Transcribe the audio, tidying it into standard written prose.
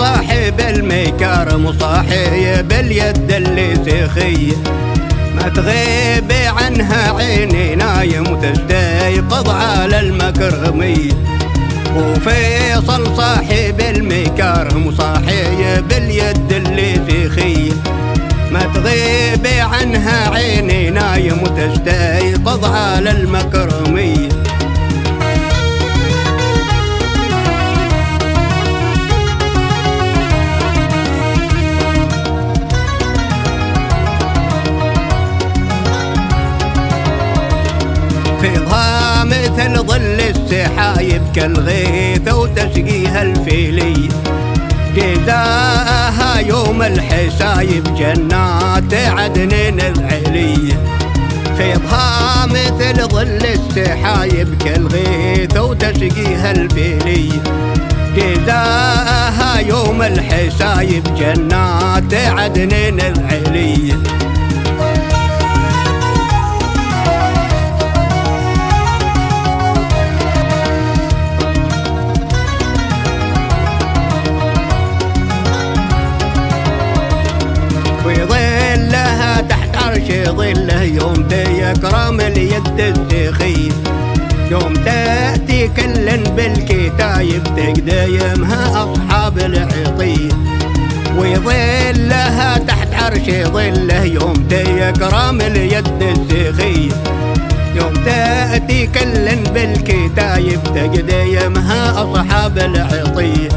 صاحب المكارم صاحب اليد اللي سخية، ما تغيب عنها عيني نايم وتستيقظ على المكرمية. وفيصل صاحب المكارم صاحب اليد اللي سخية، ما تغيب عنها عيني نايم وتستيقظ على المكرمية. فيضها مثل ظل السحايب كالغيث وتسقيها الفيلية، جزاءها يوم الحسايب جنات عدن العلية. فيضها مثل ظل السحايب كالغيث وتسقيها الفيلية، جزاءها يوم الحسايب جنات عدن العلية. وظلها تحت عرش ظله يوم تكرم اليد السخية، يوم تأتي كل بالكتايب تقديمها أصحاب العطية. وظلها تحت عرش ظله يوم تكرم اليد السخية، يوم تأتي كل بالكتايب تقديمها أصحاب العطية.